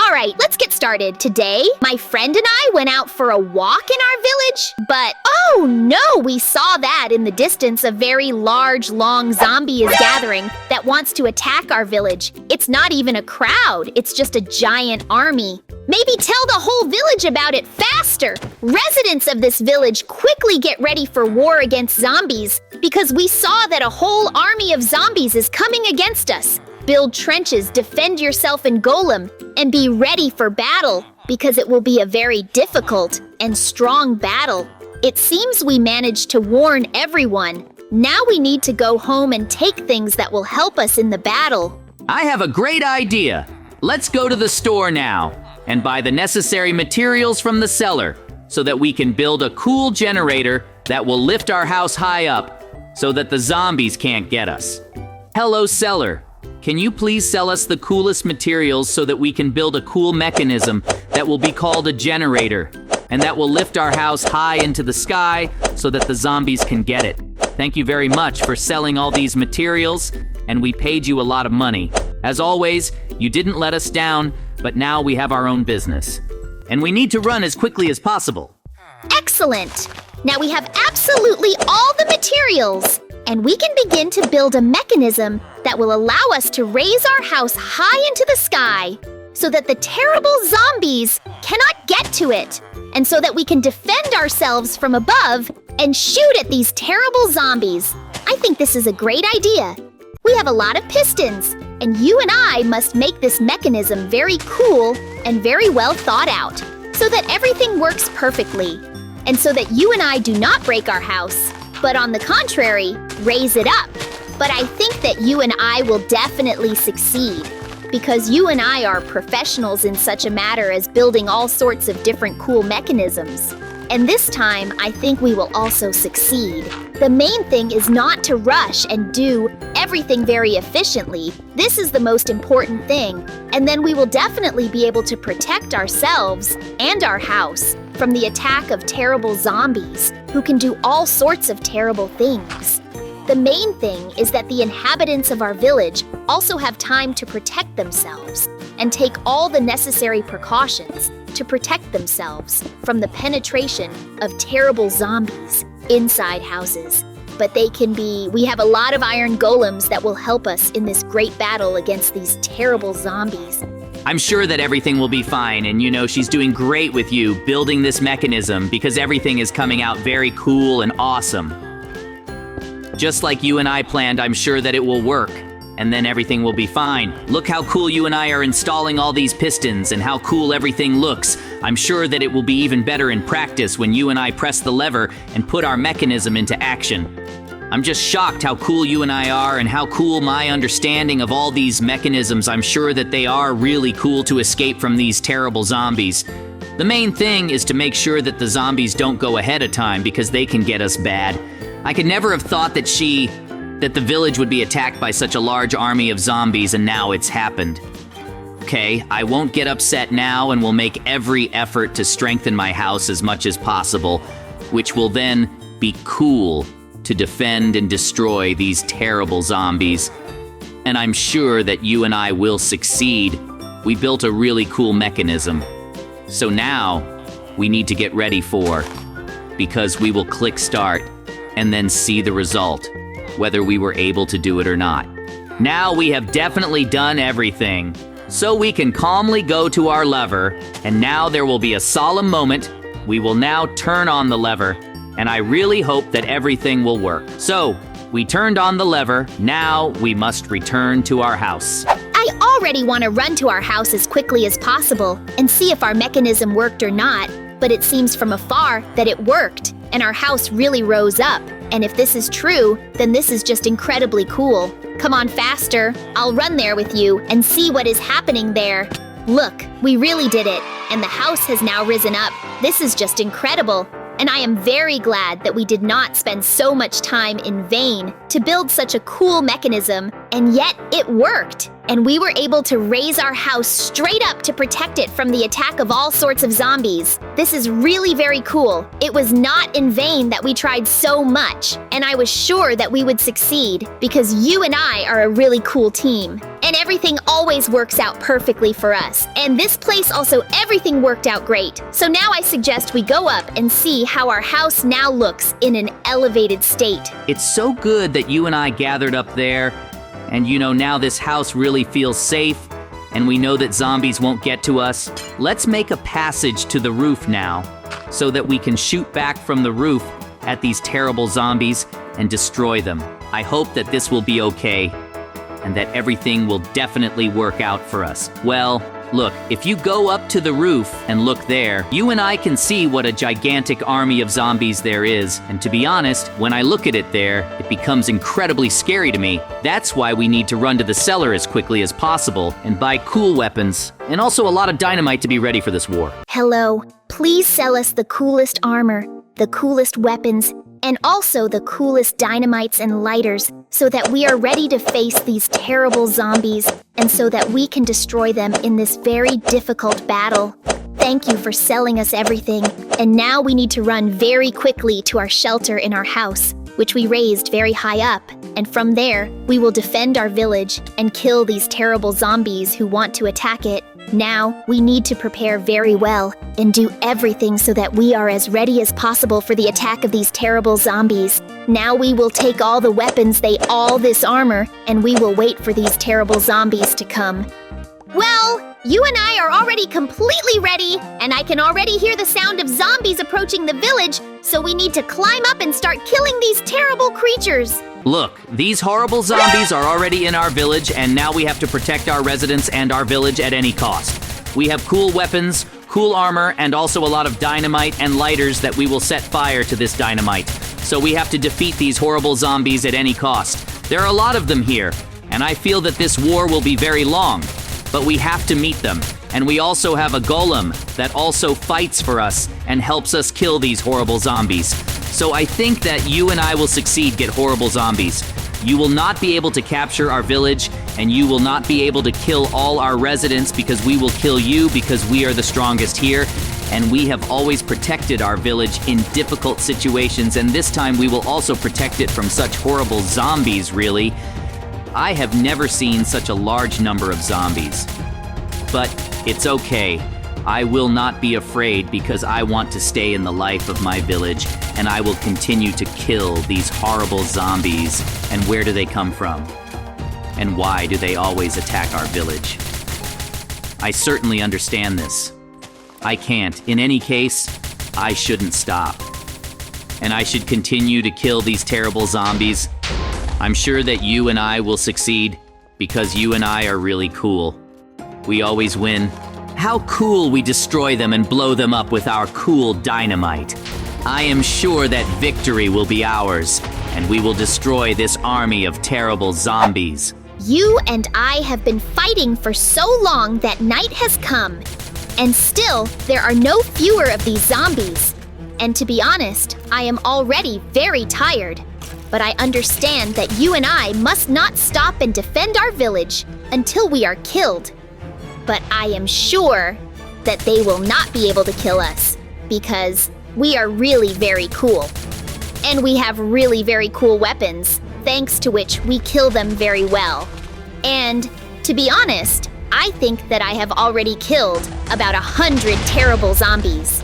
All right, let's get started. Today, my friend and I went out for a walk in our village, but oh no, we saw that in the distance a very large, long zombie is gathering that wants to attack our village. It's not even a crowd, it's just a giant army. Maybe tell the whole village about it faster. Residents of this village quickly get ready for war against zombies because we saw that a whole army of zombies is coming against us. Build trenches, defend yourself in Golem, and be ready for battle because it will be a very difficult and strong battle. It seems we managed to warn everyone. Now we need to go home and take things that will help us in the battle. I have a great idea. Let's go to the store now and buy the necessary materials from the cellar so that we can build a cool generator that will lift our house high up so that the zombies can't get us. Hello, seller. Can you please sell us the coolest materials so that we can build a cool mechanism that will be called a generator and that will lift our house high into the sky so that the zombies can get it? Thank you very much for selling all these materials, and we paid you a lot of money. As always, you didn't let us down, but now we have our own business. And we need to run as quickly as possible. Excellent! Now we have absolutely all the materials, and we can begin to build a mechanism that will allow us to raise our house high into the sky so that the terrible zombies cannot get to it, and so that we can defend ourselves from above and shoot at these terrible zombies. I think this is a great idea. We have a lot of pistons, and you and I must make this mechanism very cool and very well thought out so that everything works perfectly, and so that you and I do not break our house, but on the contrary, raise it up. But I think that you and I will definitely succeed because you and I are professionals in such a matter as building all sorts of different cool mechanisms. And this time, I think we will also succeed. The main thing is not to rush and do everything very efficiently. This is the most important thing. And then we will definitely be able to protect ourselves and our house from the attack of terrible zombies who can do all sorts of terrible things. The main thing is that the inhabitants of our village also have time to protect themselves and take all the necessary precautions to protect themselves from the penetration of terrible zombies inside houses. But we have a lot of iron golems that will help us in this great battle against these terrible zombies. I'm sure that everything will be fine, and she's doing great with you building this mechanism because everything is coming out very cool and awesome. Just like you and I planned, I'm sure that it will work, and then everything will be fine. Look how cool you and I are installing all these pistons and how cool everything looks. I'm sure that it will be even better in practice when you and I press the lever and put our mechanism into action. I'm just shocked how cool you and I are and how cool my understanding of all these mechanisms. I'm sure that they are really cool to escape from these terrible zombies. The main thing is to make sure that the zombies don't go ahead of time because they can get us bad. I could never have thought that the village would be attacked by such a large army of zombies, and now it's happened. Okay, I won't get upset now and will make every effort to strengthen my house as much as possible, which will then be cool to defend and destroy these terrible zombies. And I'm sure that you and I will succeed. We built a really cool mechanism. So now, we need to get ready because we will click start and then see the result, whether we were able to do it or not. Now we have definitely done everything, so we can calmly go to our lever, and now there will be a solemn moment. We will now turn on the lever, and I really hope that everything will work. So, we turned on the lever, now we must return to our house. I already want to run to our house as quickly as possible and see if our mechanism worked or not, but it seems from afar that it worked, and our house really rose up. And if this is true, then this is just incredibly cool. Come on faster, I'll run there with you and see what is happening there. Look, we really did it, and the house has now risen up. This is just incredible. And I am very glad that we did not spend so much time in vain to build such a cool mechanism And yet, it worked. And we were able to raise our house straight up to protect it from the attack of all sorts of zombies. This is really very cool. It was not in vain that we tried so much. And I was sure that we would succeed because you and I are a really cool team. And everything always works out perfectly for us. And this place also, everything worked out great. So now I suggest we go up and see how our house now looks in an elevated state. It's so good that you and I gathered up there. And now this house really feels safe, and we know that zombies won't get to us. Let's make a passage to the roof now, so that we can shoot back from the roof at these terrible zombies and destroy them. I hope that this will be okay, and that everything will definitely work out for us. Well, look, if you go up to the roof and look there, you and I can see what a gigantic army of zombies there is. And to be honest, when I look at it there, it becomes incredibly scary to me. That's why we need to run to the cellar as quickly as possible and buy cool weapons, and also a lot of dynamite to be ready for this war. Hello, please sell us the coolest armor, the coolest weapons, and also the coolest dynamites and lighters so that we are ready to face these terrible zombies and so that we can destroy them in this very difficult battle. Thank you for selling us everything. And now we need to run very quickly to our shelter in our house, which we raised very high up. And from there, we will defend our village and kill these terrible zombies who want to attack it. Now, we need to prepare very well and do everything so that we are as ready as possible for the attack of these terrible zombies. Now we will take all the weapons, all this armor, and we will wait for these terrible zombies to come. Well, you and I are already completely ready, and I can already hear the sound of zombies approaching the village, so we need to climb up and start killing these terrible creatures. Look, these horrible zombies are already in our village, and now we have to protect our residents and our village at any cost. We have cool weapons, cool armor, and also a lot of dynamite and lighters that we will set fire to this dynamite. So we have to defeat these horrible zombies at any cost. There are a lot of them here, and I feel that this war will be very long, but we have to meet them. And we also have a golem that also fights for us and helps us kill these horrible zombies. So I think that you and I will succeed, get horrible zombies. You will not be able to capture our village, and you will not be able to kill all our residents because we will kill you because we are the strongest here. And we have always protected our village in difficult situations, and this time we will also protect it from such horrible zombies, really. I have never seen such a large number of zombies. But it's okay. I will not be afraid because I want to stay in the life of my village, and I will continue to kill these horrible zombies. And where do they come from? And why do they always attack our village? I certainly understand this. I can't. In any case, I shouldn't stop. And I should continue to kill these terrible zombies. I'm sure that you and I will succeed because you and I are really cool. We always win. How cool we destroy them and blow them up with our cool dynamite. I am sure that victory will be ours, and we will destroy this army of terrible zombies. You and I have been fighting for so long that night has come, and still there are no fewer of these zombies. And to be honest, I am already very tired. But I understand that you and I must not stop and defend our village until we are killed. But I am sure that they will not be able to kill us because we are really very cool. And we have really very cool weapons, thanks to which we kill them very well. And to be honest, I think that I have already killed about 100 terrible zombies.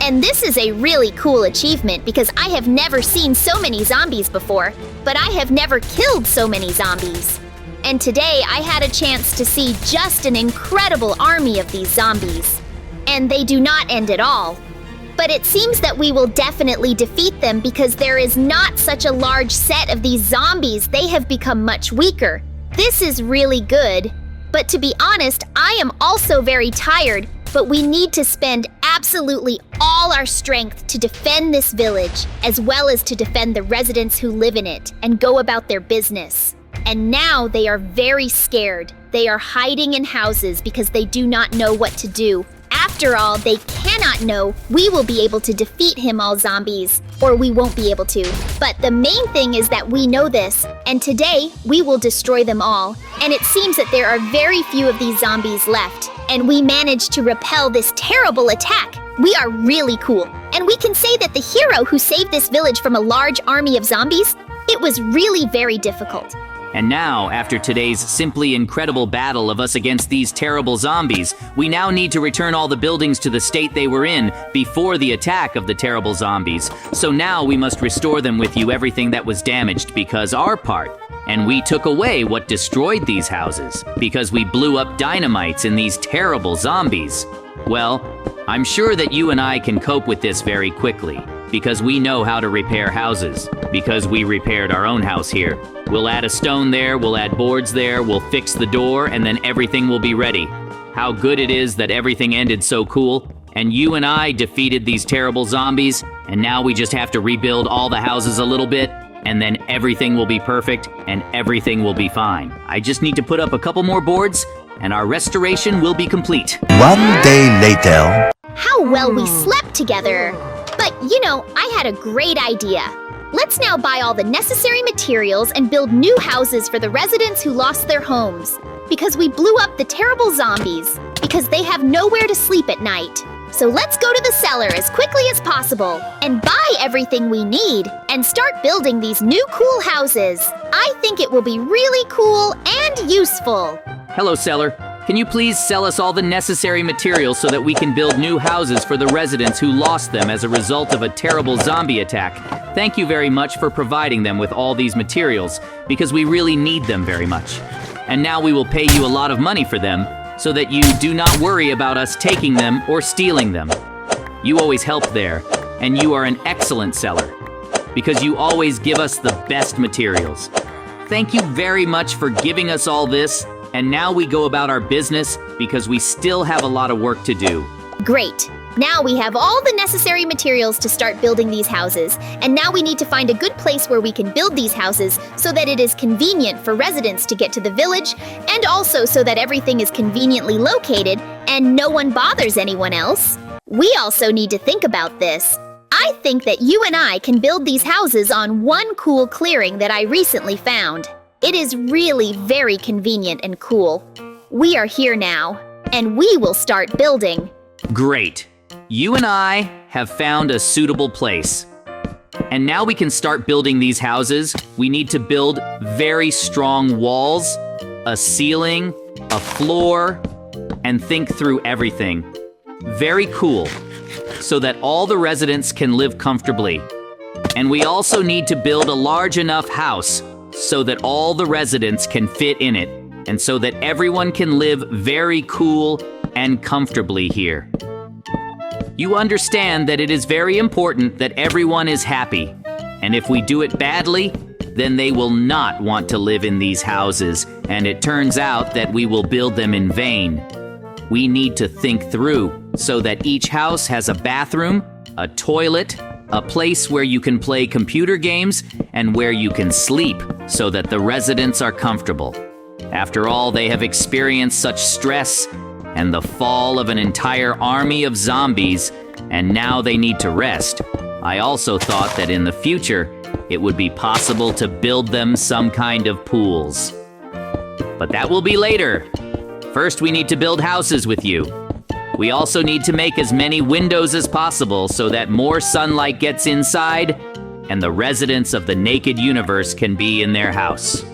And this is a really cool achievement because I have never seen so many zombies before, but I have never killed so many zombies. And today I had a chance to see just an incredible army of these zombies. And they do not end at all. But it seems that we will definitely defeat them because there is not such a large set of these zombies. They have become much weaker. This is really good. But to be honest, I am also very tired, but we need to spend absolutely all our strength to defend this village, as well as to defend the residents who live in it and go about their business. And now they are very scared. They are hiding in houses because they do not know what to do. After all, they cannot not know, we will be able to defeat him, all zombies, or we won't be able to. But the main thing is that we know this, and today we will destroy them all. And it seems that there are very few of these zombies left, and we managed to repel this terrible attack. We are really cool, and we can say that the hero who saved this village from a large army of zombies, it was really very difficult. And now, after today's simply incredible battle of us against these terrible zombies, we now need to return all the buildings to the state they were in before the attack of the terrible zombies. So now we must restore them with you everything that was damaged because our part. And we took away what destroyed these houses because we blew up dynamites in these terrible zombies. Well, I'm sure that you and I can cope with this very quickly because we know how to repair houses, because we repaired our own house here. We'll add a stone there, we'll add boards there, we'll fix the door, and then everything will be ready. How good it is that everything ended so cool, and you and I defeated these terrible zombies, and now we just have to rebuild all the houses a little bit, and then everything will be perfect, and everything will be fine. I just need to put up a couple more boards, and our restoration will be complete. 1 day later. How well we slept together! But, you know, I had a great idea. Let's now buy all the necessary materials and build new houses for the residents who lost their homes. Because we blew up the terrible zombies. Because they have nowhere to sleep at night. So let's go to the cellar as quickly as possible and buy everything we need and start building these new cool houses. I think it will be really cool and useful. Hello, seller. Can you please sell us all the necessary materials so that we can build new houses for the residents who lost them as a result of a terrible zombie attack? Thank you very much for providing them with all these materials, because we really need them very much. And now we will pay you a lot of money for them, so that you do not worry about us taking them or stealing them. You always help there, and you are an excellent seller, because you always give us the best materials. Thank you very much for giving us all this. And now we go about our business because we still have a lot of work to do. Great. Now we have all the necessary materials to start building these houses. And now we need to find a good place where we can build these houses so that it is convenient for residents to get to the village, and also so that everything is conveniently located and no one bothers anyone else. We also need to think about this. I think that you and I can build these houses on one cool clearing that I recently found. It is really very convenient and cool. We are here now, and we will start building. Great. You and I have found a suitable place. And now we can start building these houses. We need to build very strong walls, a ceiling, a floor, and think through everything. Very cool, so that all the residents can live comfortably. And we also need to build a large enough house so that all the residents can fit in it, and so that everyone can live very cool and comfortably here. You understand that it is very important that everyone is happy, and if we do it badly, then they will not want to live in these houses, and it turns out that we will build them in vain. We need to think through so that each house has a bathroom, a toilet, a place where you can play computer games, and where you can sleep so that the residents are comfortable. After all, they have experienced such stress and the fall of an entire army of zombies, and now they need to rest. I also thought that in the future, it would be possible to build them some kind of pools. But that will be later. First, we need to build houses with you. We also need to make as many windows as possible so that more sunlight gets inside and the residents of the naked universe can be in their house.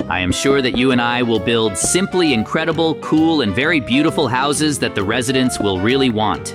I am sure that you and I will build simply incredible, cool, and very beautiful houses that the residents will really want.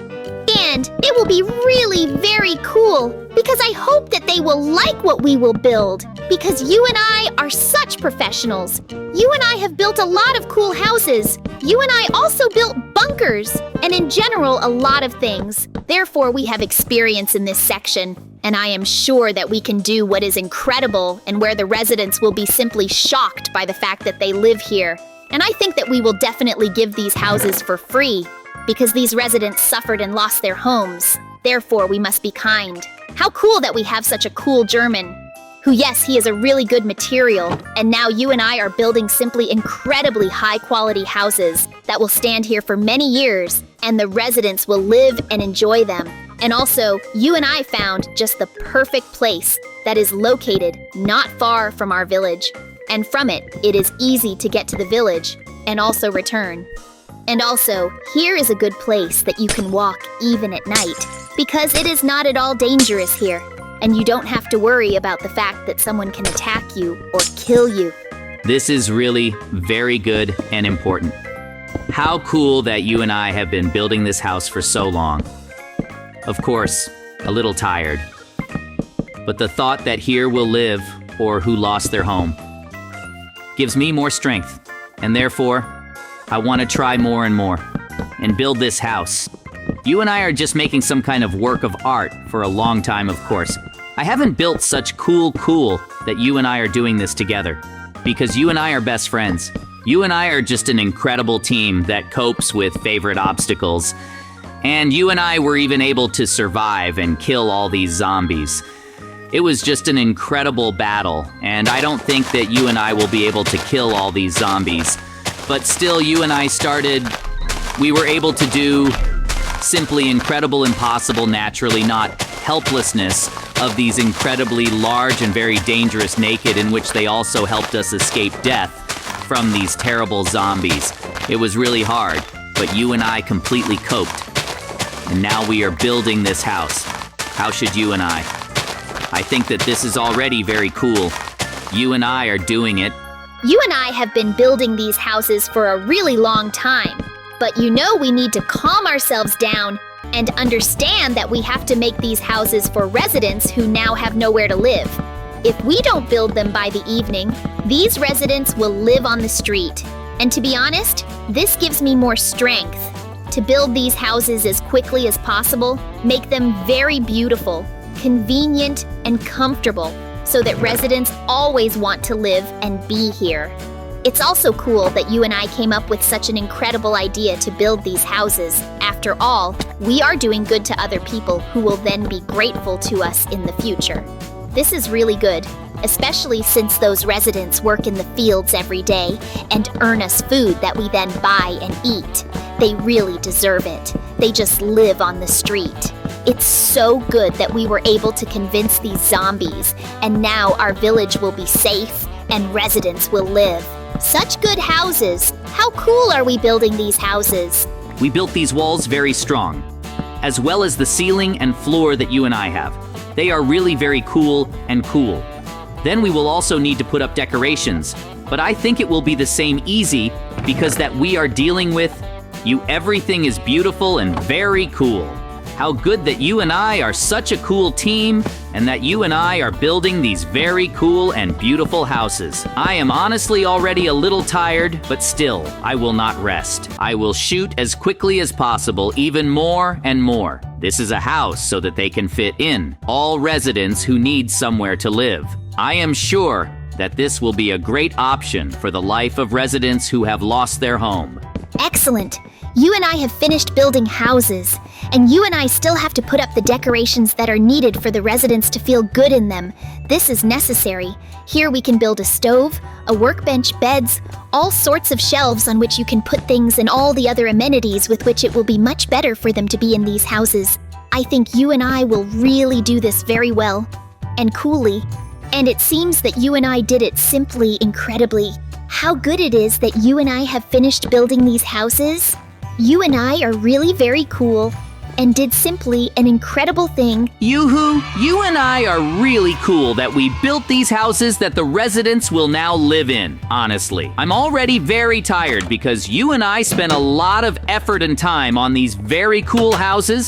And it will be really very cool, because I hope that they will like what we will build, because you and I are such professionals. You and I have built a lot of cool houses. You and I also built bunkers, and in general, a lot of things. Therefore, we have experience in this section, and I am sure that we can do what is incredible and where the residents will be simply shocked by the fact that they live here. And I think that we will definitely give these houses for free, because these residents suffered and lost their homes. Therefore, we must be kind. How cool that we have such a cool German, who, yes, he is a really good material, and now you and I are building simply incredibly high-quality houses that will stand here for many years, and the residents will live and enjoy them. And also, you and I found just the perfect place that is located not far from our village. And from it, it is easy to get to the village and also return. And also, here is a good place that you can walk even at night, because it is not at all dangerous here, and you don't have to worry about the fact that someone can attack you or kill you. This is really very good and important. How cool that you and I have been building this house for so long. Of course, a little tired. But the thought that here will live, or who lost their home, gives me more strength, and therefore, I want to try more and more, and build this house. You and I are just making some kind of work of art for a long time, of course. I haven't built such cool that you and I are doing this together, because you and I are best friends. You and I are just an incredible team that copes with favorite obstacles. And you and I were even able to survive and kill all these zombies. It was just an incredible battle, and I don't think that you and I will be able to kill all these zombies. But still, you and I we were able to do simply incredible, impossible, naturally not helplessness of these incredibly large and very dangerous naked, in which they also helped us escape death from these terrible zombies. It was really hard, but you and I completely coped. And now we are building this house. How should you and I think that this is already very cool. You and I are doing it. You and I have been building these houses for a really long time, but you know we need to calm ourselves down and understand that we have to make these houses for residents who now have nowhere to live. If we don't build them by the evening, these residents will live on the street. And to be honest, this gives me more strength to build these houses as quickly as possible, make them very beautiful, convenient, and comfortable, so that residents always want to live and be here. It's also cool that you and I came up with such an incredible idea to build these houses. After all, we are doing good to other people who will then be grateful to us in the future. This is really good, especially since those residents work in the fields every day and earn us food that we then buy and eat. They really deserve it. They just live on the street. It's so good that we were able to convince these zombies, and now our village will be safe and residents will live. Such good houses! How cool are we building these houses? We built these walls very strong, as well as the ceiling and floor that you and I have. They are really very cool. Then we will also need to put up decorations, but I think it will be the same easy because that we are dealing with you. Everything is beautiful and very cool. How good that you and I are such a cool team, and that you and I are building these very cool and beautiful houses. I am honestly already a little tired, but still, I will not rest. I will shoot as quickly as possible, even more and more. This is a house so that they can fit in all residents who need somewhere to live. I am sure that this will be a great option for the life of residents who have lost their home. Excellent! You and I have finished building houses, and you and I still have to put up the decorations that are needed for the residents to feel good in them. This is necessary. Here we can build a stove, a workbench, beds, all sorts of shelves on which you can put things, and all the other amenities with which it will be much better for them to be in these houses. I think you and I will really do this very well and coolly. And it seems that you and I did it simply incredibly. How good it is that you and I have finished building these houses. You and I are really very cool and did simply an incredible thing. Yoo-hoo! You and I are really cool that we built these houses that the residents will now live in, honestly. I'm already very tired because you and I spent a lot of effort and time on these very cool houses,